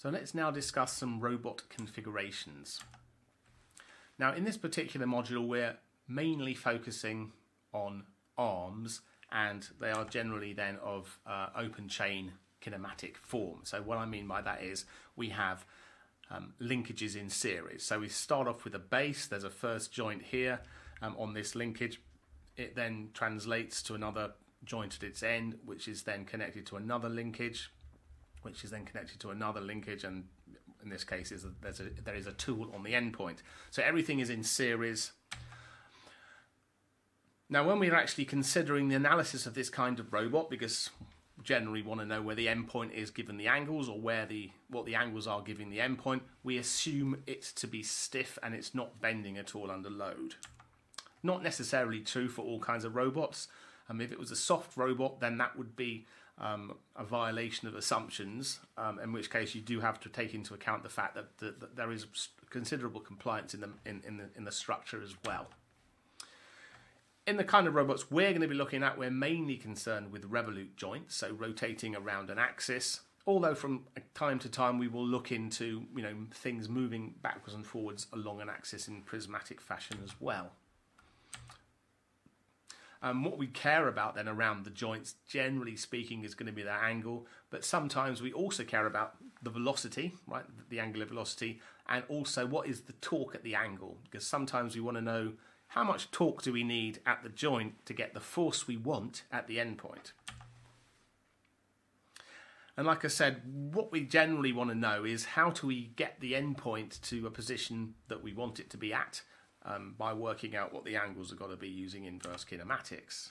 So let's now discuss some robot configurations. Now in this particular module we're mainly focusing on arms, and they are generally then of open chain kinematic form. So what I mean by that is we have linkages in series. So we start off with a base, there's a first joint here on this linkage. It then translates to another joint at its end, which is then connected to another linkage, which is then connected to another linkage, and in this case there is a tool on the endpoint. So everything is in series. Now when we're actually considering the analysis of this kind of robot, because we generally want to know where the endpoint is given the angles, or what the angles are given the endpoint, we assume it to be stiff and it's not bending at all under load. Not necessarily true for all kinds of robots. If it was a soft robot, then that would be a violation of assumptions, in which case you do have to take into account the fact that there is considerable compliance in the structure as well. In the kind of robots we're going to be looking at, we're mainly concerned with Revolute joints, so rotating around an axis. Although from time to time we will look into things moving backwards and forwards along an axis in prismatic fashion as well. What we care about then around the joints, generally speaking, is going to be their angle, but sometimes we also care about the velocity, right, the angular velocity, and also what is the torque at the angle, because sometimes we want to know how much torque do we need at the joint to get the force we want at the endpoint. And like I said, what we generally want to know is how do we get the endpoint to a position that we want it to be at, by working out what the angles have got to be using inverse kinematics.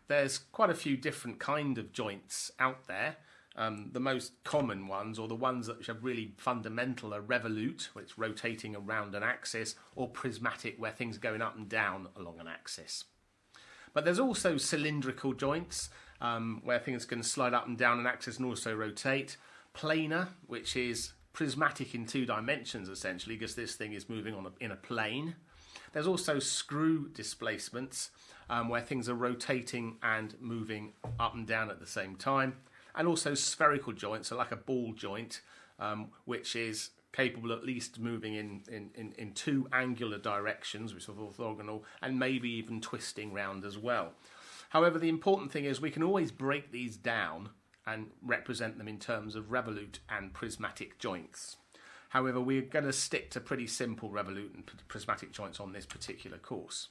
There's quite a few different kind of joints out there. The most common ones, or the ones that are really fundamental, are Revolute, which is rotating around an axis, or prismatic, where things are going up and down along an axis. But there's also cylindrical joints, where things can slide up and down an axis and also rotate. Planar, which is prismatic in 2 dimensions essentially, because this thing is moving in a plane. There's also screw displacements, where things are rotating and moving up and down at the same time. And also spherical joints, so like a ball joint, which is capable at least moving in 2 angular directions, which are orthogonal, and maybe even twisting round as well. However, the important thing is we can always break these down and represent them in terms of Revolute and prismatic joints. However, we're going to stick to pretty simple Revolute and prismatic joints on this particular course.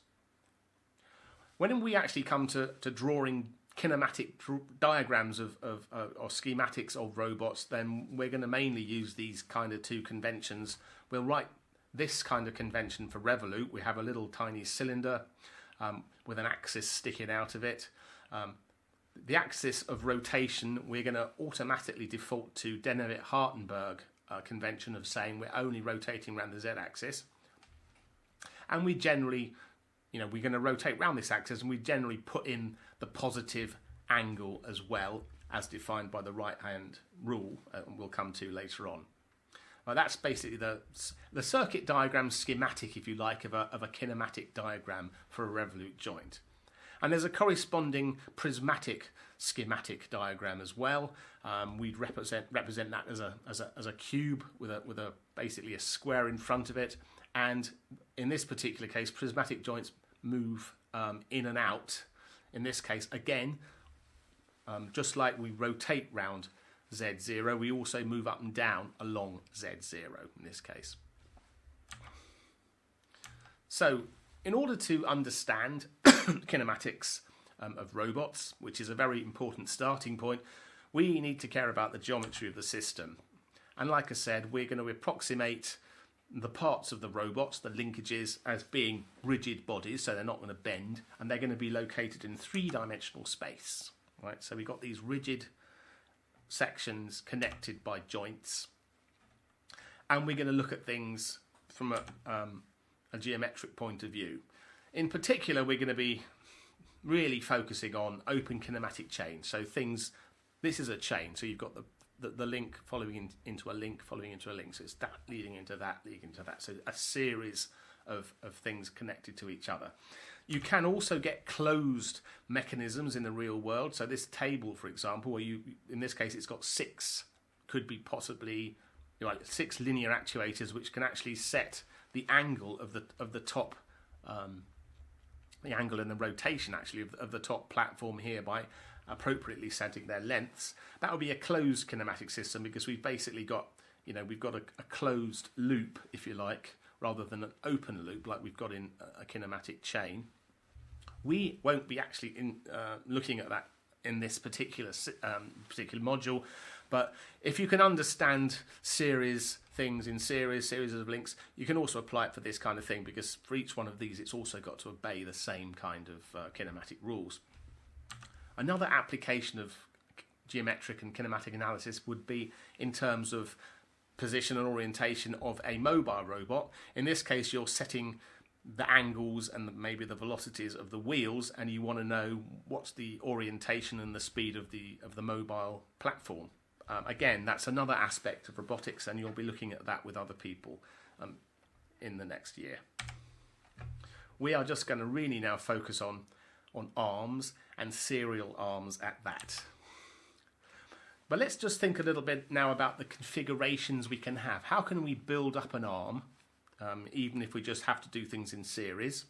When we actually come to drawing kinematic diagrams or schematics of robots, then we're going to mainly use these kind of 2 conventions. We'll write this kind of convention for Revolute. We have a little tiny cylinder with an axis sticking out of it. The axis of rotation, we're going to automatically default to Denevit-Hartenberg convention of saying we're only rotating around the z-axis. And we generally, we're going to rotate around this axis, and we generally put in the positive angle as well, as defined by the right-hand rule, and we'll come to later on. That's basically the circuit diagram schematic, if you like, of a kinematic diagram for a Revolute joint. And there's a corresponding prismatic schematic diagram as well. We'd represent that as a cube with basically a square in front of it. And in this particular case, prismatic joints move in and out. In this case, again, just like we rotate round Z0, we also move up and down along Z0 in this case. So, in order to understand kinematics of robots, which is a very important starting point, we need to care about the geometry of the system. And like I said, we're going to approximate the parts of the robots, the linkages, as being rigid bodies, so they're not going to bend, and they're going to be located in 3-dimensional space. Right? So we've got these rigid sections connected by joints, and we're going to look at things from a geometric point of view. In particular, we're going to be really focusing on open kinematic chains. So this is a chain, so you've got the link following into a link following into a link. So it's that leading into that, leading into that. So a series of things connected to each other. You can also get closed mechanisms in the real world. So this table, for example, where in this case it's got 6 could be possibly, you know, 6 linear actuators which can actually set the angle of the top, the angle and the rotation actually of the top platform here by appropriately setting their lengths. That would be a closed kinematic system, because we've basically got, you know, we've got a closed loop, if you like, rather than an open loop like we've got in a kinematic chain. We won't be actually looking at that in this particular module, but if you can understand series things in series of links, you can also apply it for this kind of thing, because for each one of these it's also got to obey the same kind of kinematic rules. Another application of geometric and kinematic analysis would be in terms of position and orientation of a mobile robot. In this case, you're setting the angles and maybe the velocities of the wheels, and you want to know what's the orientation and the speed of the mobile platform. Again, that's another aspect of robotics, and you'll be looking at that with other people in the next year. We are just going to really now focus on arms, and serial arms at that. But let's just think a little bit now about the configurations we can have. How can we build up an arm, even if we just have to do things in series?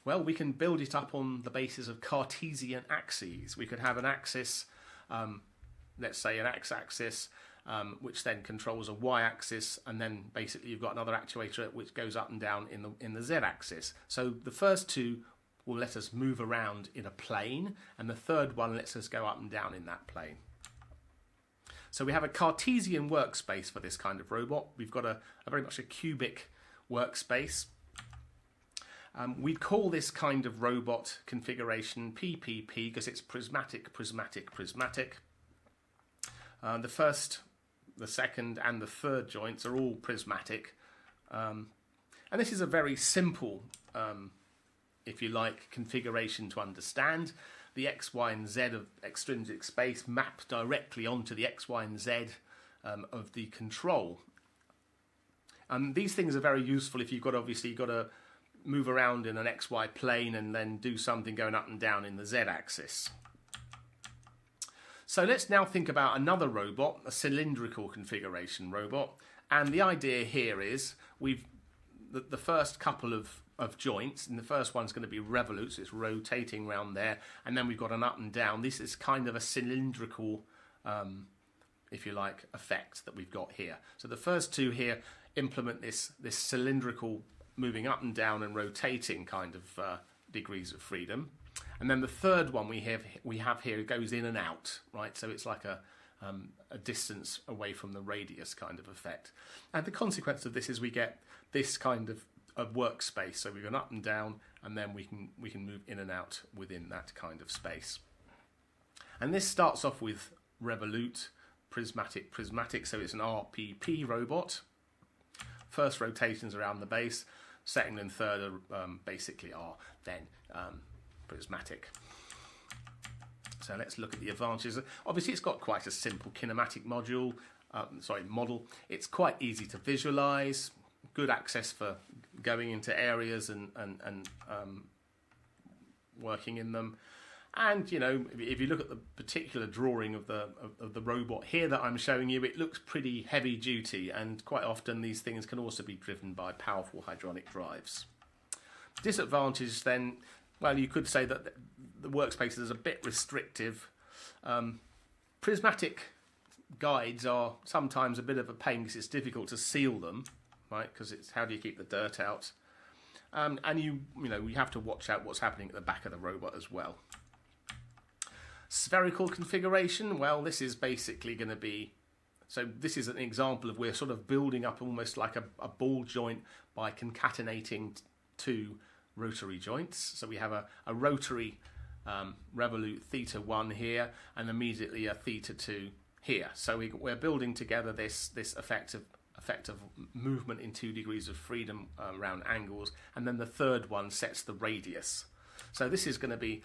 Well, we can build it up on the basis of Cartesian axes. We could have an axis, let's say an x-axis, which then controls a y-axis, and then basically you've got another actuator which goes up and down in the z-axis. So the first two will let us move around in a plane, and the third one lets us go up and down in that plane. So we have a Cartesian workspace for this kind of robot. We've got a very much a cubic workspace. We'd call this kind of robot configuration PPP because it's prismatic, prismatic, prismatic. The first, the second and the third joints are all prismatic. And this is a very simple if you like, configuration to understand. The X, Y, and Z of extrinsic space map directly onto the X, Y, and Z of the control. These things are very useful if you've got, obviously, you've got to move around in an XY plane and then do something going up and down in the Z axis. So let's now think about another robot, a cylindrical configuration robot. And the idea here is we've the first couple of joints, and the first one's going to be Revolute, so it's rotating around there, and then we've got an up and down. This is kind of a cylindrical, if you like, effect that we've got here. So the first two here implement this cylindrical moving up and down and rotating kind of degrees of freedom. And then the third one we have here goes in and out, right? So it's like a distance away from the radius kind of effect. And the consequence of this is we get this kind of workspace. So we've gone up and down, and then we can move in and out within that kind of space. And this starts off with Revolute, prismatic, prismatic. So it's an RPP robot. First rotations around the base, second and third are basically are then prismatic. So let's look at the advantages. Obviously, it's got quite a simple kinematic model. It's quite easy to visualize. Good access for going into areas and working in them. And you know, if you look at the particular drawing of the robot here that I'm showing you, it looks pretty heavy duty, and quite often these things can also be driven by powerful hydraulic drives. Disadvantage then, well, you could say that the workspace is a bit restrictive. Prismatic guides are sometimes a bit of a pain because it's difficult to seal them, right? Because it's how do you keep the dirt out? And you have to watch out what's happening at the back of the robot as well. Spherical configuration, well, this is basically going to be, so this is an example of we're sort of building up almost like a ball joint by concatenating two rotary joints. So we have a rotary Revolute theta 1 here, and immediately a theta 2 here. So we're building together this effect of movement in 2 degrees of freedom around angles, and then the third one sets the radius. So this is going to be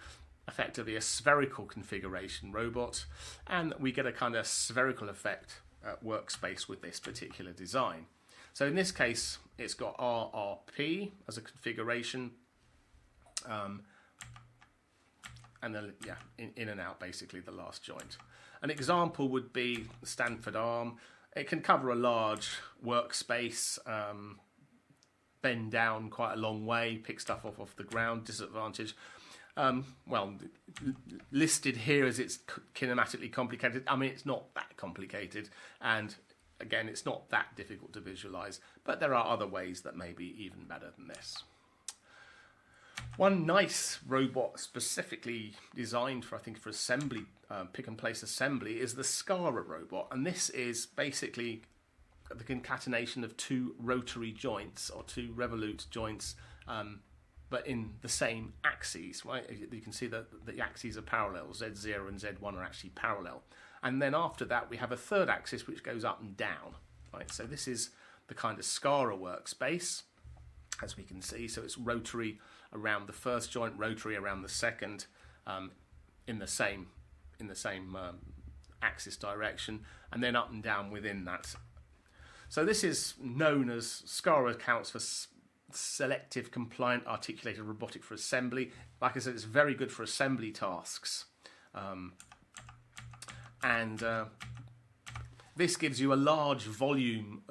effectively a spherical configuration robot, and we get a kind of spherical effect workspace with this particular design. So in this case, it's got RRP as a configuration, and then in and out, basically the last joint. An example would be the Stanford arm. It can cover a large workspace, bend down quite a long way, pick stuff off the ground. Disadvantage, listed here as it's kinematically complicated. I mean, it's not that complicated, and again, it's not that difficult to visualize, but there are other ways that may be even better than this. One nice robot specifically designed for, I think, for assembly, pick and place assembly, is the SCARA robot, and this is basically the concatenation of two rotary joints or two Revolute joints, but in the same axes, right? You can see that the axes are parallel. Z0 and Z1 are actually parallel. And then after that, we have a third axis which goes up and down, right? So this is the kind of SCARA workspace, as we can see. So it's rotary around the first joint, rotary around the second, in the same axis direction, and then up and down within that. So this is known as, SCARA accounts for selective compliant articulated robotic for assembly. Like I said, it's very good for assembly tasks. This gives you a large volume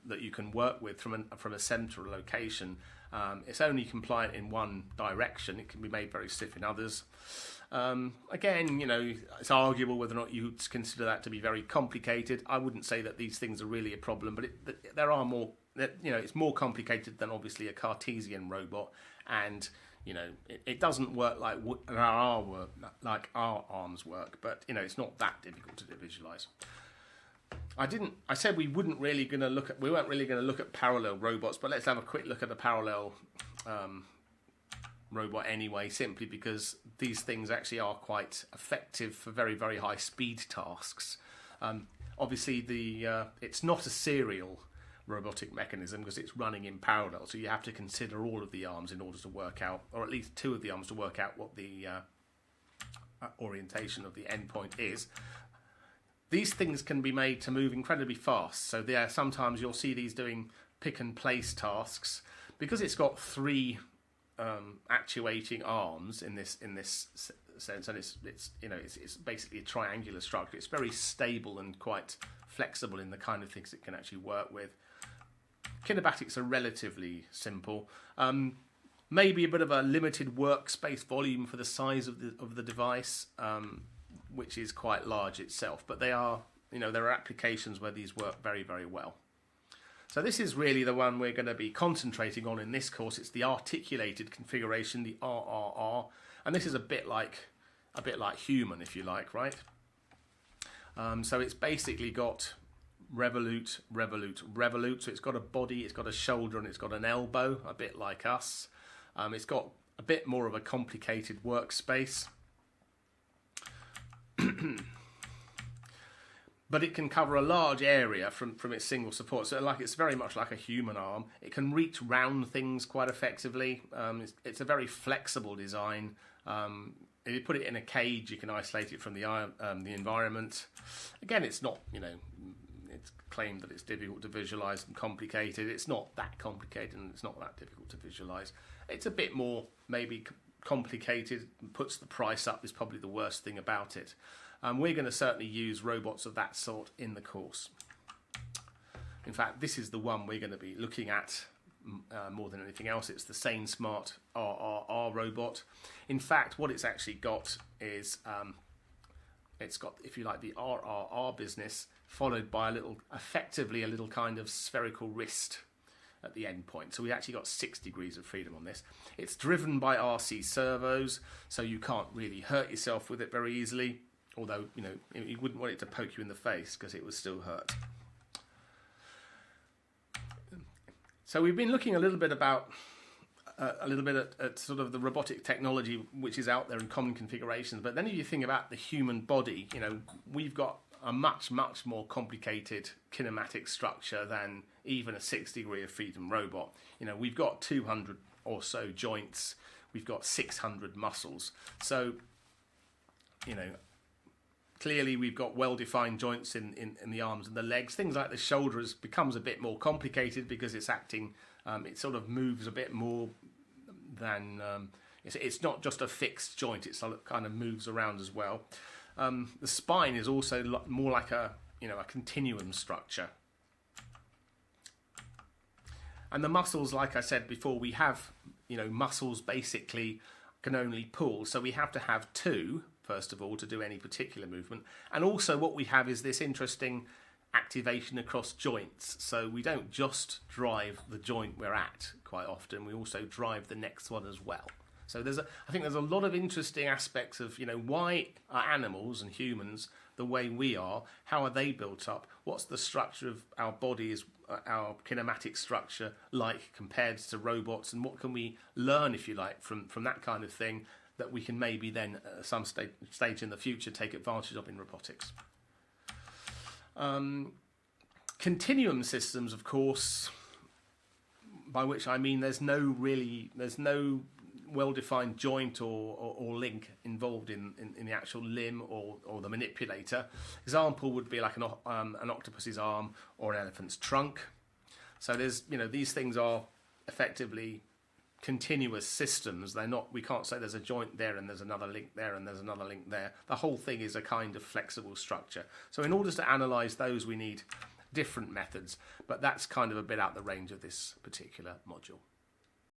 that you can work with from a central location. It's only compliant in one direction. It can be made very stiff in others. Again, it's arguable whether or not you would consider that to be very complicated. I wouldn't say that these things are really a problem, but there are more. It's more complicated than obviously a Cartesian robot, and it doesn't work like our arms work. But it's not that difficult to visualize. I said we weren't really going to look at parallel robots, but let's have a quick look at a parallel robot anyway, simply because these things actually are quite effective for very, very high speed tasks. Obviously, it's not a serial robotic mechanism because it's running in parallel, so you have to consider all of the arms in order to work out, or at least two of the arms to work out what the orientation of the endpoint is. These things can be made to move incredibly fast, so sometimes you'll see these doing pick and place tasks because it's got three actuating arms in this sense, and it's basically a triangular structure. It's very stable and quite flexible in the kind of things it can actually work with. Kinematics are relatively simple. Maybe a bit of a limited workspace volume for the size of the device, which is quite large itself. But there are applications where these work very, very well. So this is really the one we're going to be concentrating on in this course. It's the articulated configuration, the RRR, and this is a bit like human, if you like, right? So it's basically got Revolute, Revolute, Revolute. So it's got a body, it's got a shoulder, and it's got an elbow, a bit like us. It's got a bit more of a complicated workspace. But it can cover a large area from its single support. So it's very much like a human arm. It can reach round things quite effectively. It's a very flexible design. If you put it in a cage, you can isolate it from the environment. Again, it's not, it's claimed that it's difficult to visualize and complicated. It's not that complicated, and it's not that difficult to visualize. It's a bit more maybe complicated, puts the price up, is probably the worst thing about it. We're going to certainly use robots of that sort in the course. In fact, this is the one we're going to be looking at more than anything else. It's the SaneSmart RRR robot. In fact, what it's actually got is it's got, if you like, the RRR business followed by effectively a little kind of spherical wrist at the end point. So we actually got 6 degrees of freedom on this. It's driven by RC servos, so you can't really hurt yourself with it very easily. Although, you wouldn't want it to poke you in the face because it would still hurt. So we've been looking a little bit at sort of the robotic technology which is out there in common configurations. But then if you think about the human body, we've got a much, much more complicated kinematic structure than even a 6 degree of freedom robot. We've got 200 or so joints. We've got 600 muscles. So, clearly we've got well-defined joints in the arms and the legs. Things like the shoulders becomes a bit more complicated because it's acting, it sort of moves a bit more than, It's not just a fixed joint, it kind of moves around as well. The spine is also more like a continuum structure. And the muscles, like I said before, we have, muscles basically can only pull. So we have to have two, first of all, to do any particular movement. And also what we have is this interesting activation across joints. So we don't just drive the joint we're at quite often, we also drive the next one as well. So I think there's a lot of interesting aspects of, why are animals and humans the way we are? How are they built up? What's the structure of our bodies, our kinematic structure like compared to robots? And what can we learn, if you like, from that kind of thing that we can maybe then at some stage in the future take advantage of in robotics? Continuum systems, of course, by which I mean there's no well-defined joint or link involved in the actual limb or the manipulator. Example would be like an octopus's arm or an elephant's trunk. So there's these things are effectively continuous systems. They're not. We can't say there's a joint there and there's another link there and there's another link there. The whole thing is a kind of flexible structure. So in order to analyse those, we need different methods, but that's kind of a bit out the range of this particular module.